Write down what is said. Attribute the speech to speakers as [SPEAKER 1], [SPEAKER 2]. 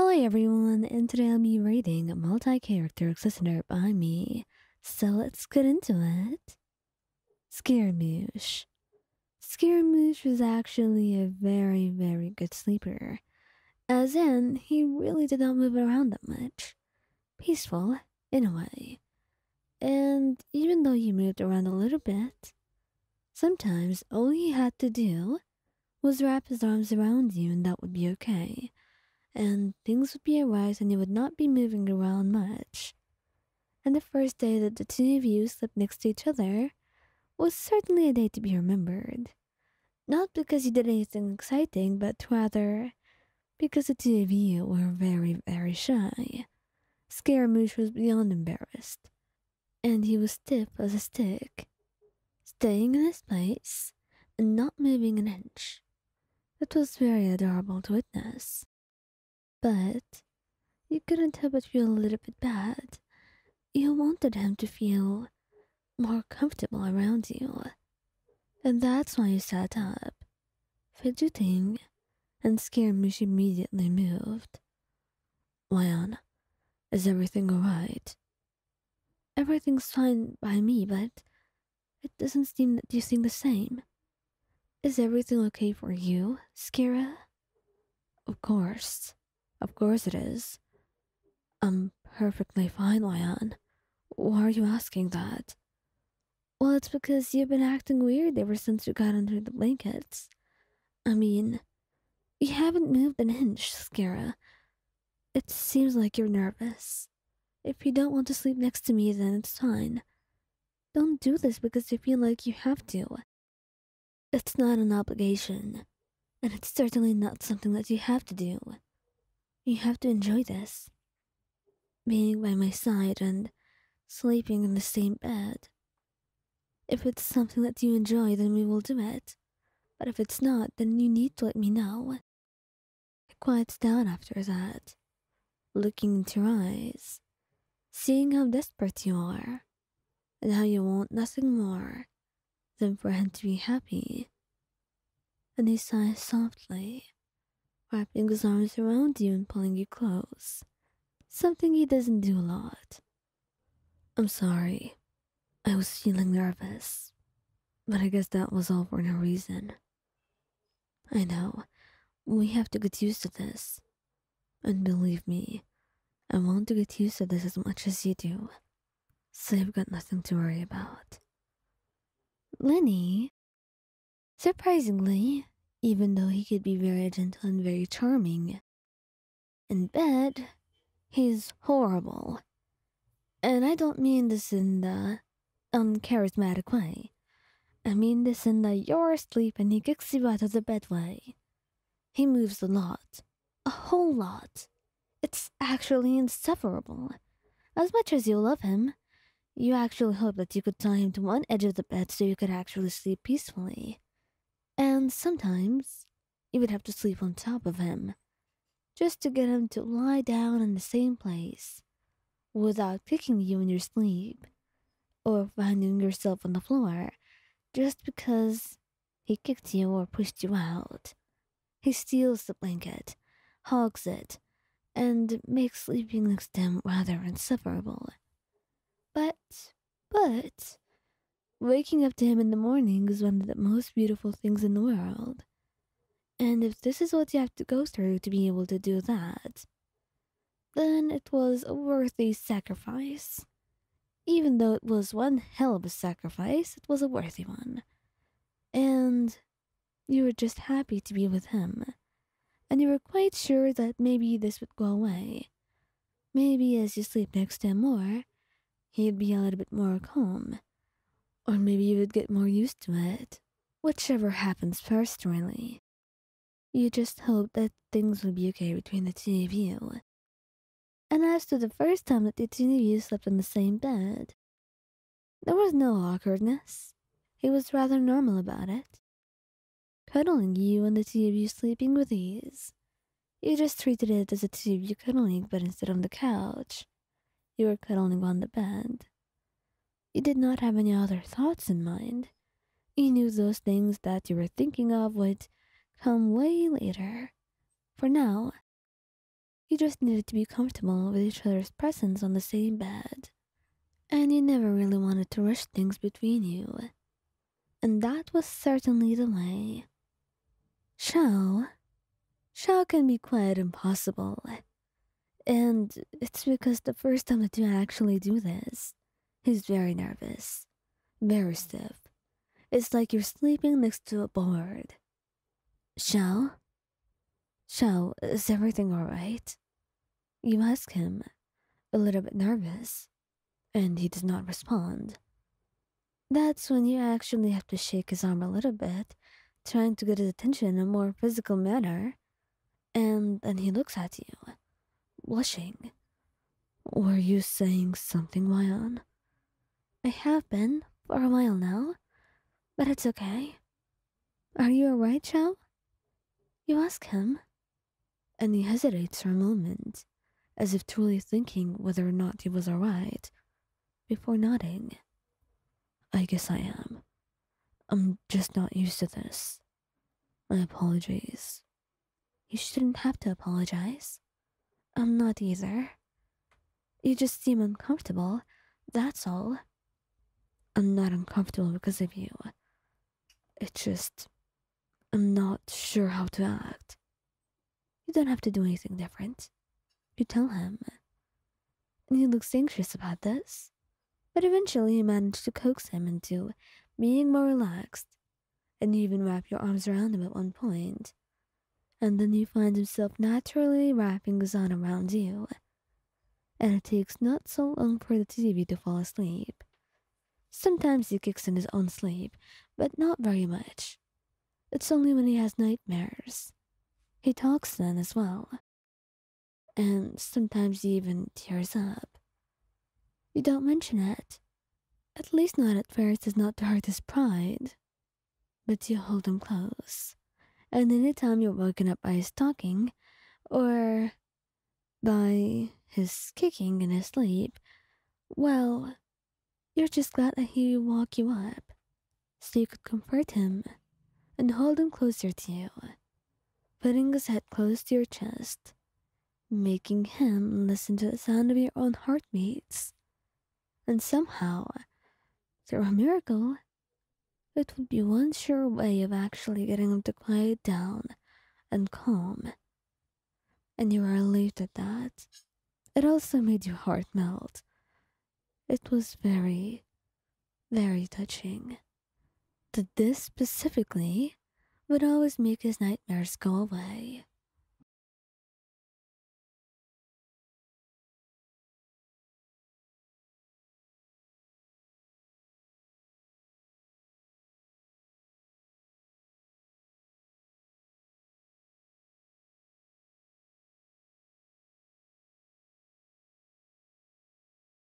[SPEAKER 1] Hi everyone, and today I'll be reading a multi-character listener by me. So let's get into it. Scaramouche. Scaramouche was actually a very good sleeper. As in, he really did not move around that much. Peaceful, in a way. And even though he moved around a little bit, sometimes all he had to do was wrap his arms around you and that would be okay. And things would be alright and you would not be moving around much. And the first day that the two of you slept next to each other was certainly a day to be remembered. Not because you did anything exciting, but rather because the two of you were very shy. Scaramouche was beyond embarrassed, and he was stiff as a stick, staying in his place and not moving an inch. It was very adorable to witness. But you couldn't help but feel a little bit bad. You wanted him to feel more comfortable around you. And that's why you sat up, fidgeting, and Scaramouche immediately moved. Lion, is everything alright? Everything's fine by me, but it doesn't seem that you think the same. Is everything okay for you, Scara? Of course. Of course it is. I'm perfectly fine, Lion. Why are you asking that? Well, it's because you've been acting weird ever since you got under the blankets. I mean, you haven't moved an inch, Scara. It seems like you're nervous. If you don't want to sleep next to me, then it's fine. Don't do this because you feel like you have to. It's not an obligation, and it's certainly not something that you have to do. You have to enjoy this. Being by my side and sleeping in the same bed. If it's something that you enjoy, then we will do it. But if it's not, then you need to let me know. It quiets down after that, looking into your eyes, seeing how desperate you are, and how you want nothing more than for him to be happy. And he sighs softly, wrapping his arms around you and pulling you close, something he doesn't do a lot. I'm sorry. I was feeling nervous, but I guess that was all for no reason. I know, we have to get used to this. And believe me, I want to get used to this as much as you do. So you've got nothing to worry about. Lyney, surprisingly, even though he could be very gentle and very charming, in bed, he's horrible. And I don't mean this in the uncharismatic way. I mean this in the you're asleep and he kicks you out of the bed way. He moves a lot. A whole lot. It's actually insufferable. As much as you love him, you actually hope that you could tie him to one edge of the bed so you could actually sleep peacefully. And sometimes, you would have to sleep on top of him, just to get him to lie down in the same place, without kicking you in your sleep, or finding yourself on the floor, just because he kicked you or pushed you out. He steals the blanket, hogs it, and makes sleeping next to him rather insufferable. But, waking up to him in the morning is one of the most beautiful things in the world. And if this is what you have to go through to be able to do that, then it was a worthy sacrifice. Even though it was one hell of a sacrifice, it was a worthy one. And you were just happy to be with him. And you were quite sure that maybe this would go away. Maybe as you sleep next to him more, he'd be a little bit more calm. Or maybe you would get more used to it. Whichever happens first, really. You just hope that things will be okay between the two of you. And as to the first time that the two of you slept in the same bed, there was no awkwardness. He was rather normal about it. Cuddling you and the two of you sleeping with ease. You just treated it as the two of you cuddling, but instead on the couch, you were cuddling on the bed. You did not have any other thoughts in mind. You knew those things that you were thinking of would come way later. For now, You just needed to be comfortable with each other's presence on the same bed. And you never really wanted to rush things between you. And that was certainly the way. Xiao. Xiao can be quite impossible. And it's because the first time that you actually do this, he's very nervous, very stiff. It's like you're sleeping next to a board. Xiao? Xiao, is everything alright? You ask him, a little bit nervous, and he does not respond. That's when you actually have to shake his arm a little bit, trying to get his attention in a more physical manner, and then he looks at you, blushing. Were you saying something, Wyan? I have been, for a while now, but it's okay. Are you alright, Xiao? You ask him, and he hesitates for a moment, as if truly thinking whether or not he was alright, before nodding. I guess I am. I'm just not used to this. My apologies. You shouldn't have to apologize. I'm not either. You just seem uncomfortable, that's all. I'm not uncomfortable because of you. It's just, I'm not sure how to act. You don't have to do anything different. You tell him. And he looks anxious about this, but eventually you manage to coax him into being more relaxed, and you even wrap your arms around him at one point. And then he finds himself naturally wrapping his arm around you. And it takes not so long for the TV to fall asleep. Sometimes he kicks in his own sleep, but not very much. It's only when he has nightmares. He talks then as well. And sometimes he even tears up. You don't mention it. At least not at first, as not to hurt his pride. But you hold him close. And any time you're woken up by his talking, or by his kicking in his sleep, well, you're just glad that he woke you up, so you could comfort him and hold him closer to you, putting his head close to your chest, making him listen to the sound of your own heartbeats. And somehow, through a miracle, it would be one sure way of actually getting him to quiet down and calm. And you were relieved at that. It also made your heart melt. It was very, very touching. That this specifically would always make his nightmares go away.